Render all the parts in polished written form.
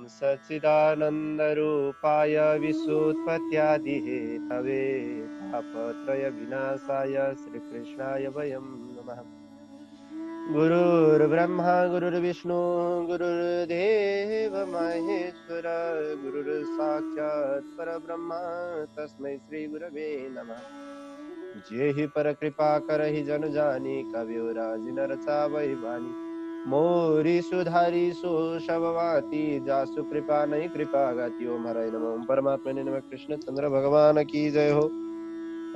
सच्चिदानन्दरूपाय विश्वोत्पत्त्यादिहेतवे तापत्रयविनाशाय श्रीकृष्णाय वयं नमः। गुरुर्ब्रह्मा गुरुर्विष्णु गुरुर्देव महेश्वर गुरुर्साक्षात् परब्रह्म तस्मै श्री गुरवे नमः। जेहि पर कृपा करहि जन जानी कवियो राजि नर चावहि वाणी मोरी सुधारी सो शबवाती जासु कृपा नहीं कृपा गाती। ओम हराय नमः। ओम परमात्मा ने नमः। कृष्ण चंद्र भगवान की जय हो।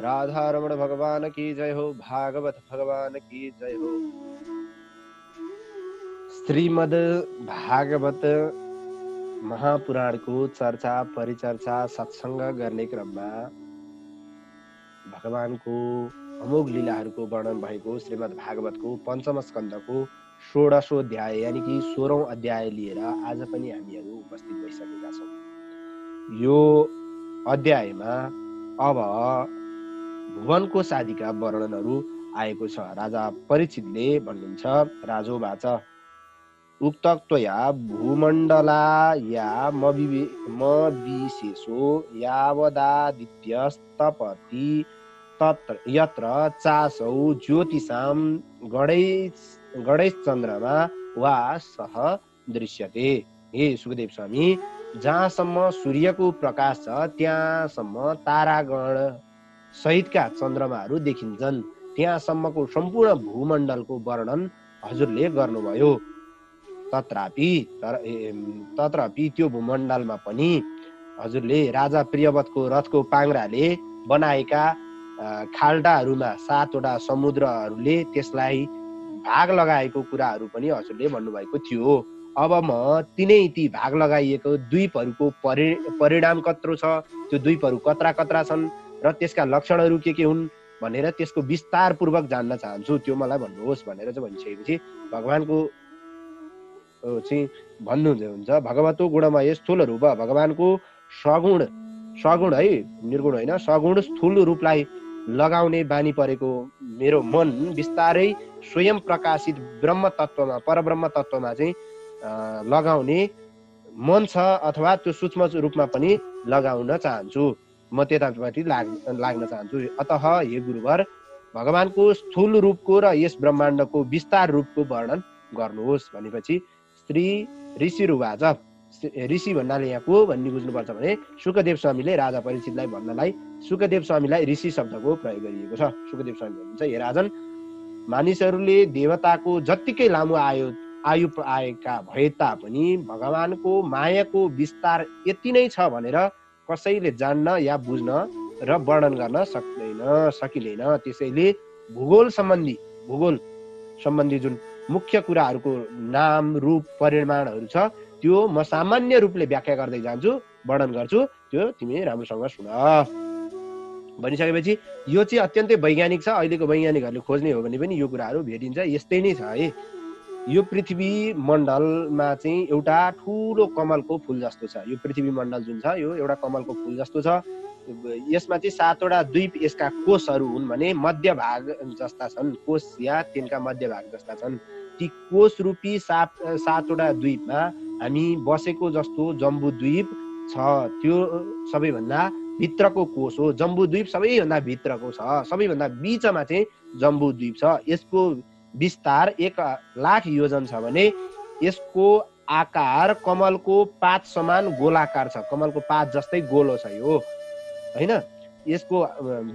राधा रमण भगवान की जय हो। भागवत भगवान की जय हो। श्रीमद् भागवत महापुराणको चर्चा परिचर्चा सत्संग गर्ने क्रममा भगवानको अमोघ लीलाहरूको वर्णन भएको श्रीमद् भागवतको पञ्चम स्कन्धको 16औं अध्याय यानि कि 16औं अध्याय लिएर आज पनि हामीहरू उपस्थित भइसकेका छौँ। यो अध्यायमा अब भुवनको शादीका वर्णनहरू आएको छ। राजा परीक्षितले भन्नुहुन्छ, राजोवाच उक्त त्वया भूमण्डलाया मविशेषो यावदादित्यस्तपति तत्र यत्र चासौ ज्योतिषां गणेशचन्द्रमा वा सह दृश्यते। हे सुखदेव स्वामी, जहाँसम्म सूर्यको प्रकाश छ त्यहाँसम्म तारागण सहितका चन्द्रमाहरू देखिन्छन्। त्यहाँसम्मको सम्पूर्ण भूमण्डलको वर्णन हजुरले गर्नुभयो। तत्रापि त्यो भूमण्डलमा पनि हजुरले राजा प्रियवतको रथको पाङ्राले बनाएका खाल्डाहरूमा 7वटा समुद्रहरूले त्यसलाई भाग लगाएको कुराहरू पनि हजुरले भन्नुभएको थियो। अब म ती भाग लगाइएको द्वीपहरूको परिणाम कत्रो छ, त्यो द्वीपहरू कत्रा कत्रा छन् र त्यसका लक्षणहरू के हुन् भनेर त्यसको विस्तार पूर्वक जान्न चाहन्छु, त्यो मलाई भन्नुहोस् भनेर चाहिँ भनिसकेपछि भगवानको चाहिँ भन्नुहुन्छ, भगवतो गुणमय स्थूल रूप, भगवानको सगुण है, निर्गुण होइन, सगुण स्थूल रूपलाई लगाउने बानी परेको मेरो मन बिस्तारै स्वयं प्रकाशित ब्रह्म तत्वमा परब्रह्म तत्वमा चाहिँ लगाउने मन छ, अथवा त्यो सूक्ष्म रूपमा पनि लगाउन चाहन्छु, म त्यतापट्टि लाग्न चाहन्छु। अतः हे गुरुवर, भगवानको स्थूल रूपको र यस ब्रह्माण्डको विस्तार रूपको वर्णन गर्नुहोस् भनेपछि श्री ऋषिरुवाच, ऋषि भन्नाले यहाँ को भन्ने बुझ्नुपर्छ भने सुखदेव स्वामीले राजा परीक्षितलाई भन्नलाई सुखदेव स्वामीलाई ऋषि शब्दको प्रयोग गरिएको छ। सुखदेव स्वामी भन्नुहुन्छ, हे राजन, मानिसहरूले देवताको जत्तिकै लामो आयु आएका भए तापनि भगवानको मायाको विस्तार यति नै छ भनेर कसैले जान्न या बुझ्न र वर्णन गर्न सकिँदैन। त्यसैले भूगोल सम्बन्धी जुन मुख्य कुराहरूको नाम रूप परिमाणहरू छ त्यो म सामान्य रूपले व्याख्या गर्दै जान्छु, वर्णन गर्छु, त्यो तिमी राम्रोसँग सुन भनिसकेपछि यो चाहिँ अत्यन्तै वैज्ञानिक छ। अहिलेको वैज्ञानिकहरूले खोज्ने हो भने पनि यो कुराहरू भेटिन्छ। यस्तै नै छ है। यो पृथ्वी मण्डलमा चाहिँ एउटा ठुलो कमलको फुल जस्तो छ। यो पृथ्वी मण्डल जुन छ यो एउटा कमलको फुल जस्तो छ। यसमा चाहिँ 7वटा द्वीप यसका कोषहरू हुन् भने मध्य भाग जस्ता छन्, कोष या तिनका मध्य भाग जस्ता छन्। ती कोष रूपी 7वटा द्वीपमा हामी बसेको जस्तो जम्बू द्वीप छ, त्यो सबैभन्दा भित्रको कोष हो। जम्बू द्वीप सबैभन्दा भित्रको छ, सबैभन्दा बीचमा चाहिँ जम्बू द्वीप छ। यसको विस्तार 1,00,000 योजन छ भने यसको आकार कमलको पात समान गोलाकार छ। कमलको पात जस्तै गोलो छ यो हैन। यसको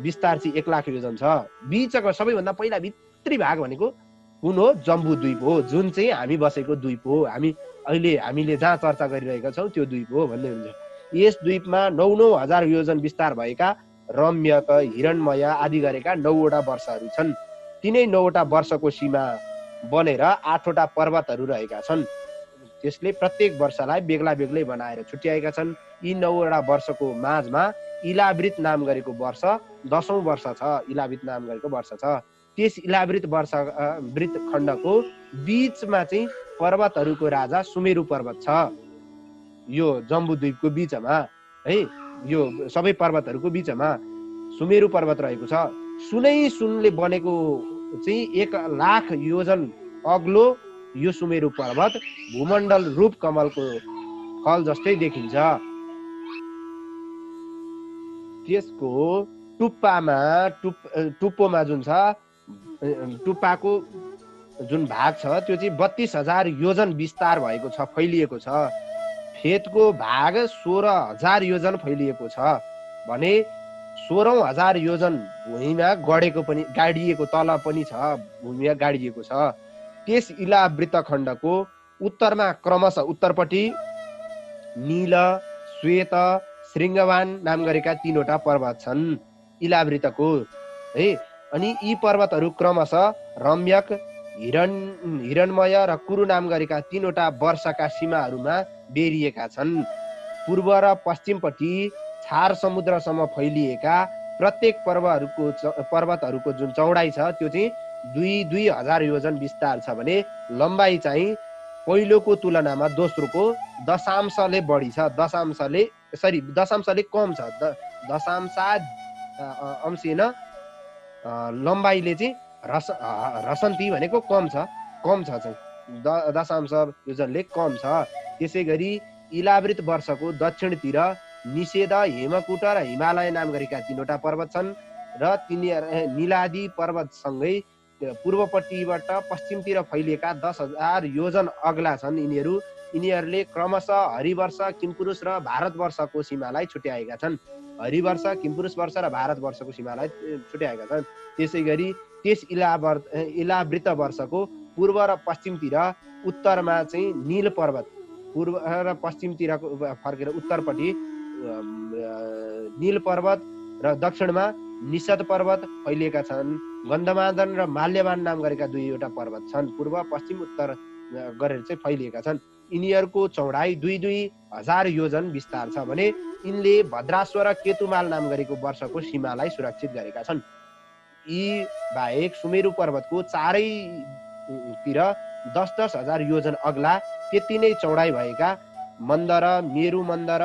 विस्तार चाहिँ 1,00,000 योजन छ। बीचको सबैभन्दा पहिला भित्री भाग भनेको कुन हो? जम्बू द्वीप हो, जुन चाहिँ हामी बसेको द्वीप हो। हामीले जहाँ चर्चा गरिरहेका छौँ त्यो द्वीप हो भन्दै हुन्छ। यस द्वीपमा 9,000 योजन विस्तार भएका रम्यक, हिरणमय आदि गरेका 9वटा वर्षहरू छन्। तिनै 9वटा वर्षको सीमा बनेर 8वटा पर्वतहरू रहेका छन्। त्यसले प्रत्येक वर्षलाई बेग्ला बेग्लै बनाएर छुट्याएका छन्। यी 9वटा वर्षको माझमा इलावृत नाम गरेको वर्ष 10औं वर्ष छ। इलावृत नाम गरेको वर्ष छ। त्यस इलावृत वृत्त खण्डको बीचमा चाहिँ पर्वतहरूको राजा सुमेरु पर्वत छ। यो जम्बूद्वीपको बीचमा है, यो सबै पर्वतहरूको बीचमा सुमेरु पर्वत रहेको छ। सुनले बनेको चाहिँ 1,00,000 योजन अग्लो यो सुमेरु पर्वत भूमण्डल रूप कमलको फल जस्तै देखिन्छ। त्यसको टुप्पोमा जुन छ, टुप्पाको जुन भाग छ त्यो चाहिँ 32,000 योजन विस्तार भएको छ, फैलिएको छ। फेदको भाग 16,000 योजन फैलिएको छ भने 16,000 योजन भूमिमा गाडिएको तल पनि छ, भूमिमा गाडिएको छ। त्यस इलावृत खण्डको उत्तरमा क्रमशः उत्तरपट्टि नील, श्वेत, श्रृङ्गवान नाम गरेका 3वटा पर्वत छन् इलावृतको है। अनि यी पर्वतहरू क्रमशः रम्यक, हिरणमय र कुरु नाम गरेका 3वटा वर्षका सीमाहरूमा बेरिएका छन्। पूर्व र पश्चिमपट्टि छार समुद्रसम्म फैलिएका प्रत्येक पर्वतहरूको जुन चौडाइ छ त्यो चाहिँ 2,000 योजन विस्तार छ भने लम्बाइ चाहिँ पहिलोको तुलनामा दोस्रोको दशांशले बढी छ, दशांशले कम छ। अंशेन लम्बाइले चाहिँ रसन्ती भनेको कम छ चाहिँ दशांश योजनले कम छ। त्यसै गरी इलावृत वर्षको दक्षिणतिर निषेध, हेमकुट र हिमालय नाम गरेका 3वटा पर्वत छन् र नीलादि पर्वतसँगै पूर्वपट्टिबाट पश्चिमतिर फैलिएका 10,000 योजन अग्ला छन्। यिनीहरूले क्रमशः हरिवर्ष, किमपुरुष र भारतवर्षको सीमालाई छुट्याएका छन्। हरिवर्ष, किमपुरुष वर्ष र भारतवर्षको सीमालाई छुट्याएका छन्। त्यसै गरी त्यस इलावृत वर्षको पूर्व र पश्चिमतिर उत्तरमा चाहिँ नील पर्वत, पूर्व र पश्चिमतिर फर्केर उत्तरपट्टि नील पर्वत र दक्षिणमा निषद पर्वत फैलिएका छन्। गन्धमादन र माल्यवान नाम गरेका 2वटा पर्वत छन्, पूर्व, पश्चिम, उत्तर गरेर चाहिँ फैलिएका छन्। यिनीहरूको चौडाइ 2,000 योजन विस्तार छ भने यिनले भद्राश्व र केतुमाल नाम गरेको वर्षको सीमालाई सुरक्षित गरेका छन्। यी बाहेक सुमेरु पर्वतको चारैतिर 10,000 योजन अग्ला त्यति नै चौडाइ भएका मन्दर, मेरु मन्दर,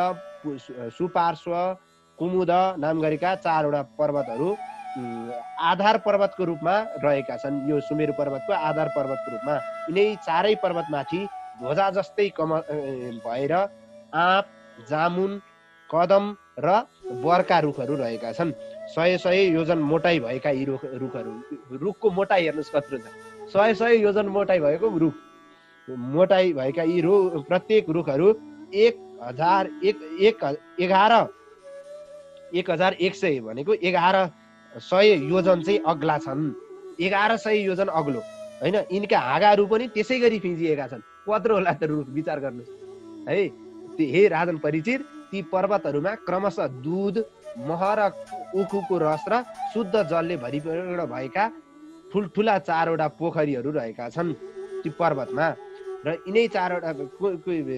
सुपार्श्व, कुमुद नाम गरेका 4वटा पर्वतहरू आधार पर्वतको रूपमा रहेका छन्। यो सुमेरु पर्वतको आधार पर्वतको रूपमा यिनै चारै पर्वतमाथि ध्वजा जस्तै भएर आँप, जामुन, कदम र बरका रुखहरू रहेका छन्। 100 योजन मोटाइ भएका यी रुखको मोटाइ हेर्नुहोस् कत्रो छ। 100 योजन मोटाइ भएको रुख, मोटाइ भएका यी प्रत्येक रुखहरू 11,100 भनेको 1100 योजन चाहिँ अग्ला छन्। 1100 योजन अग्लो होइन। यिनका हाँगाहरू पनि त्यसै गरी फिँजिएका छन्। कत्रो होला त रुख, विचार गर्नुहोस् है। हे राजन परिचित, ती पर्वतहरूमा क्रमशः दुध, मह र उखुको रस र शुद्ध जलले भरिपूर्ण भएका ठुल्ठुला 4वटा पोखरीहरू रहेका छन् ती पर्वतमा। र यिनै 4वटा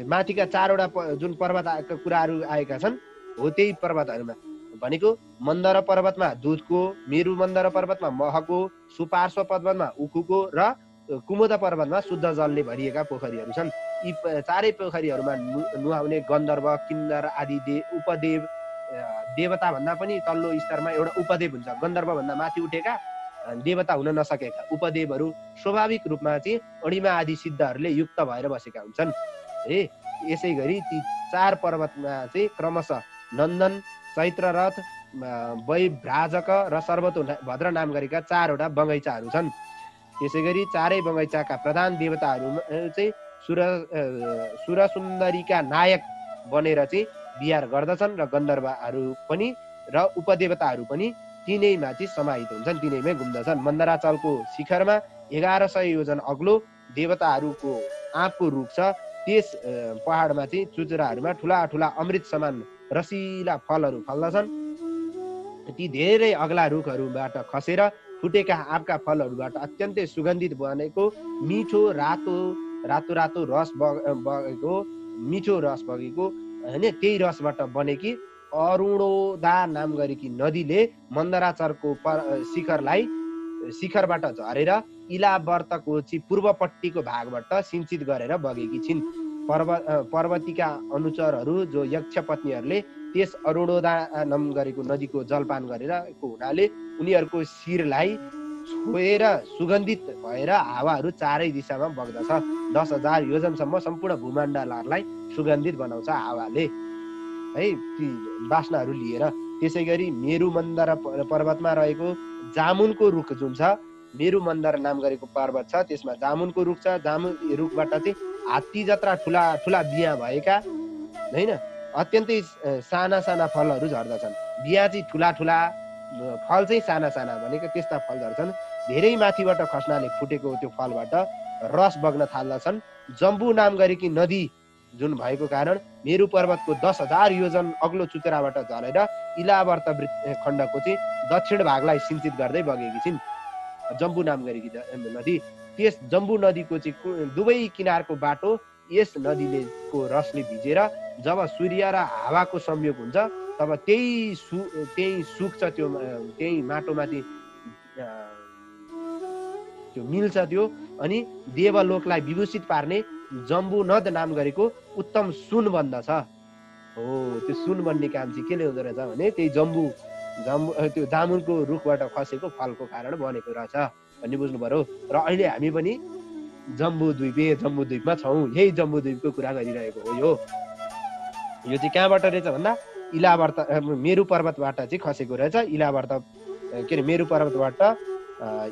माथिका 4वटा जुन पर्वतका कुराहरू आएका छन् हो त्यही पर्वतहरूमा भनेको मन्दर पर्वतमा दुधको, मेरु मन्दर पर्वतमा महको, सुपार्श्व पर्वतमा उखुको र कुमुद पर्वतमा शुद्ध जलले भरिएका पोखरीहरू छन्। यी चारै पोखरीहरूमा नुहाउने गन्धर्व, किन्नर आदि उपदेव, देवता भन्दा पनि तल्लो स्तरमा एउटा उपदेव हुन्छ। गन्धर्व भन्दा माथि उठेका देवता हुन नसकेका उपदेवहरू स्वाभाविक रूपमा चाहिँ अणिमा आदि सिद्धहरूले युक्त भएर बसेका हुन्छन् है। यसै गरी ती 4 पर्वतमा चाहिँ क्रमशः नन्दन, चैत्ररथ, वैभ्राजक र सर्वतोभद्र नाम गरेका 4वटा बगैँचाहरू छन्। त्यसै गरी चारै बगैँचाका प्रधान देवताहरू चाहिँ सुरसुन्दरीका नायक बनेर चाहिँ बिहार गर्दछन् र गन्धर्वहरू पनि र उपदेवताहरू पनि तिनैमा चाहिँ समाहित हुन्छन्, तिनैमै घुम्दछन्। मन्दराचलको शिखरमा 1100 योजन अग्लो देवताहरूको आँपको रुख छ। त्यस पहाडमा चाहिँ चुचुराहरूमा ठुला ठुला अमृत समान रसिला फलहरू फल्दछन्। ती धेरै अग्ला रुखहरूबाट खसेर फुटेका आँपका फलहरूबाट अत्यन्तै सुगन्धित बनेको मिठो रातो रस बगेको, मिठो रस बगेको होइन। त्यही रसबाट बनेकी अरुणोदा नाम गरेकी नदीले मन्दराचलको शिखरबाट झरेर इलावर्तको चाहिँ पूर्वपट्टिको भागबाट सिंचित गरेर बगेकी छिन्। पर्वतीका अनुचरहरू जो यक्ष पत्नीहरूले त्यस अरुणोदा नाम गरेको नदीको जलपान गरेको हुनाले उनीहरूको शिरलाई छोएर सुगन्धित भएर हावाहरू चारै दिशामा बग्दछ। 10,000 योजनसम्म सम्पूर्ण भूमण्डलहरूलाई सुगन्धित बनाउँछ हावाले है ती बास्नाहरू लिएर। त्यसै गरी मेरु मन्दर पर्वतमा रहेको जामुनको रुख जुन छ, मेरु मन्दर नाम गरेको पर्वत छ, त्यसमा जामुनको रुख छ। जामुन रुखबाट चाहिँ हात्ती जत्रा ठुला ठुला बिया भएका होइन अत्यन्तै साना साना फलहरू झर्दछन्। बिया चाहिँ ठुला ठुला, फल चाहिँ साना साना भनेको त्यस्ता फल झर्छन्। धेरै माथिबाट खस्नाले फुटेको त्यो फलबाट रस बग्न थाल्दछन्। जम्बू नाम गरेकी नदी जुन भएको कारण मेरु पर्वतको 10,000 योजन अग्लो चुचुराबाट झरेर इलावर्त खण्डको चाहिँ दक्षिण भागलाई सिंचित गर्दै बगेकी छिन् जम्बू नाम गरेकी नदी। त्यस जम्बू नदीको चाहिँ दुवै किनारको बाटो यस नदीले को रसले भिजेर जब सूर्य र हावाको संयोग हुन्छ तब त्यही सुक्छ, त्यही माटोमा चाहिँ त्यो मिल्छ त्यो, अनि देवलोकलाई विभूषित पार्ने जम्बू नद नाम गरेको उत्तम सुन बन्दछ। हो त्यो सुन बन्ने काम चाहिँ केले हुँदो रहेछ भने त्यही त्यो जामुनको रुखबाट खसेको फलको कारण बनेको रहेछ भन्ने बुझ्नु पर्यो। र अहिले हामी पनि जम्बूद्वीपमा छौँ, यही जम्बूद्वीपको कुरा गरिरहेको हो। यो चाहिँ कहाँबाट रहेछ भन्दा इलावर्त मेरु पर्वतबाट चाहिँ खसेको रहेछ। मेरु पर्वतबाट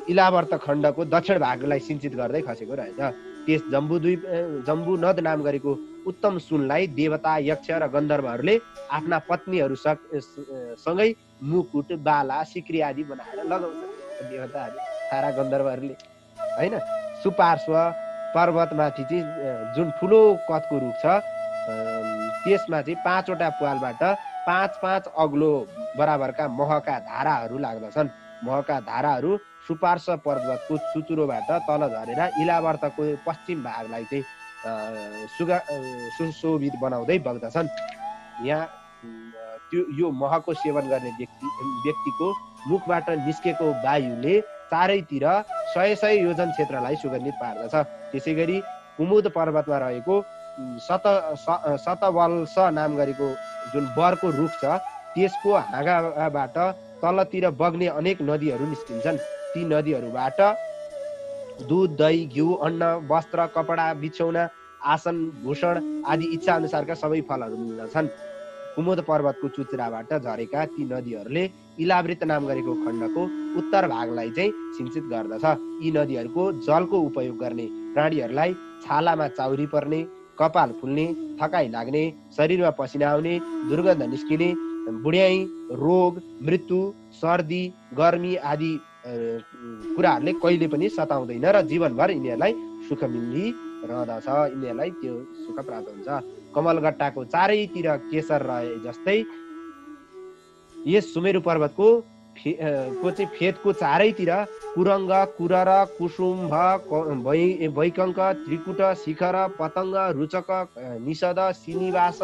इलावर्त खण्डको दक्षिण भागलाई सिंचित गर्दै खसेको रहेछ। त्यस जम्बू नद नाम गरेको उत्तम सुनलाई देवता, यक्ष र गन्धर्वहरूले आफ्ना पत्नीहरू सँगै मुकुट, बाला, सिक्री आदि बनाएर लगाउँछ देवताहरू, सारा गन्धर्वहरूले होइन। सुपार्श्व पर्वतमाथि चाहिँ जुन ठुलो कदको रुख छ त्यसमा चाहिँ 5वटा प्वालबाट 5-5 अग्लो बराबरका महका धाराहरू लाग्दछन्। महका धाराहरू सुपार्श्व पर्वतको चुचुरोबाट तल झरेर इलावर्तको पश्चिम भागलाई चाहिँ सुशोभित बनाउँदै बग्दछन्। यहाँ यो महको सेवन गर्ने व्यक्तिको मुखबाट निस्केको वायुले चारैतिर 100 योजन क्षेत्रलाई सुगन्धित पार्दछ। त्यसै गरी कुमुद पर्वतमा रहेको शतवल्स नाम गरेको जुन बरको रुख छ त्यसको हाँगाबाट तलतिर बग्ने अनेक नदीहरू निस्किन्छन्। ती नदीहरूबाट दुध, दही, घिउ, अन्न, वस्त्र, कपडा, बिछौना, आसन, भूषण आदि इच्छा अनुसारका सबै फलहरू मिल्दछन्। कुमुद पर्वतको चुचुराबाट झरेका ती नदीहरूले इलावृत नाम गरेको खण्डको उत्तर भागलाई चाहिँ सिंचित गर्दछ। यी नदीहरूको जलको उपयोग गर्ने प्राणीहरूलाई छालामा चाउरी पर्ने, कपाल फुल्ने, थकाइ लाग्ने, शरीरमा पसिना आउने, दुर्गन्ध निस्किने, बुढ्याइ, रोग, मृत्यु, सर्दी, गर्मी आदि कुराहरूले कहिले पनि सताउँदैन र जीवनभर यिनीहरूलाई सुख मिलिरहँदछ, यिनीहरूलाई त्यो सुख प्राप्त हुन्छ। कमलगट्टाको चारैतिर केसर रहे जस्तै यस सुमेरु पर्वतको चाहिँ फेदको चारैतिर कुरङ्ग, कुरर, कुसुम्भ, वैकङ्क, त्रिकुट, शिखर, पतङ्ग, रुचक, निषद, श्रीनिवास,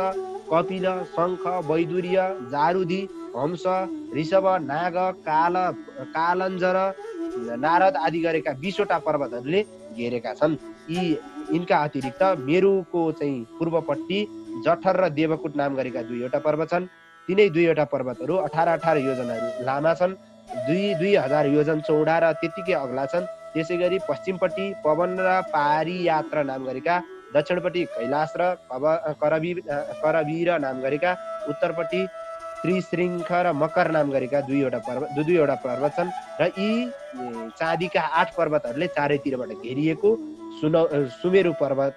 कपिल, शङ्ख, वैदुर्य, जारुदी, हंस, ऋषभ, नाग, कालञ्जर, नारद आदि गरेका 20वटा पर्वतहरूले घेरेका छन्। यिनका अतिरिक्त मेरुको चाहिँ पूर्वपट्टि जठर र देवकुट नाम गरेका 2वटा पर्वत छन्। तिनै 2वटा पर्वतहरू 18-18 योजनहरू लामा छन्, 2000 योजन चौडा र त्यतिकै अग्ला छन्। त्यसै गरी पश्चिमपट्टि पवन र पारियात्र नाम गरेका, दक्षिणपट्टि कैलाश र करवीर नाम गरेका, उत्तरपट्टि त्रिशृङ्ख र मकर नाम गरेका 2वटा पर्वत छन्। र यी चाँदीका 8 पर्वतहरूले चारैतिरबाट घेरिएको सुमेरु पर्वत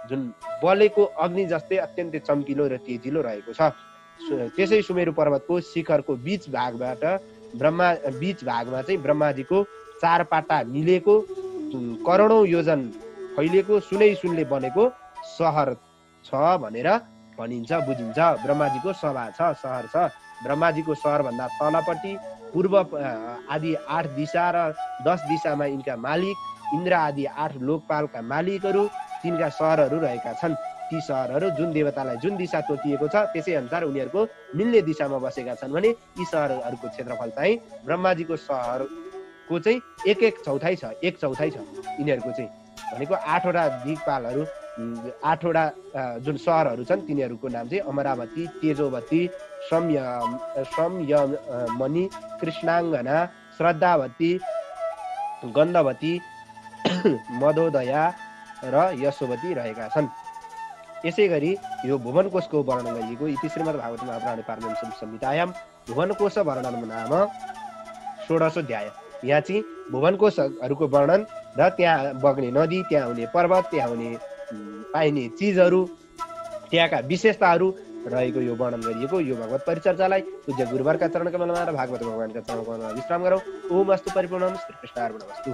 जुन बलेको अग्नि जस्तै अत्यन्तै चम्किलो र तेजिलो रहेको छ। त्यसै सुमेरु पर्वतको शिखरको बीच भागमा चाहिँ ब्रह्माजीको 4 पाटा मिलेको करोडौं योजन फैलिएको सुनले बनेको सहर छ भनेर भनिन्छ, बुझिन्छ। ब्रह्माजीको सभा छ, सहर छ। ब्रह्माजीको सहर भन्दा तलपट्टि पूर्व आदि 8 दिशा र 10 दिशामा यिनका मालिक इन्द्र आदि 8 लोकपालका मालिकहरू, तिनका सहरहरू रहेका छन्। ती सहरहरू जुन देवतालाई जुन दिशा तोकिएको छ त्यसै अनुसार उनीहरूको मिल्ने दिशामा बसेका छन् भने यी सहरहरूको क्षेत्रफल चाहिँ ब्रह्माजीको सहरको चाहिँ 1/4 छ, 1/4 छ यिनीहरूको चाहिँ। भनेको 8वटा दिक्पालहरू, 8वटा जुन सहरहरू छन् तिनीहरूको नाम चाहिँ अमरावती, तेजोवती, संयमनी, कृष्णाङ्गना, श्रद्धावती, गन्धवती, मधोदया र यशोवती रहेका छन्। यसै गरी यो भुवन कोशको वर्णन गरिएको इति श्रीमद्भागवत महापुराणे पारमहंस संहितायाम भुवन कोश वर्णन नाम षोडशोऽध्याय। यहाँ चाहिँ भुवन कोशहरूको वर्णन र त्यहाँ बग्ने नदी, त्यहाँ हुने पर्वत, त्यहाँ हुने पाइने चिजहरू, त्यहाँका विशेषताहरू रहेको यो वर्णन गरिएको यो भगवत परिचर्चालाई पूज्य गुरुवरका चरण कमलमा र भागवत भगवानका चरण कमलमा विश्राम गरौँ। ओम अस्तु परिपूर्णम श्रीकृष्णार्पणमस्तु।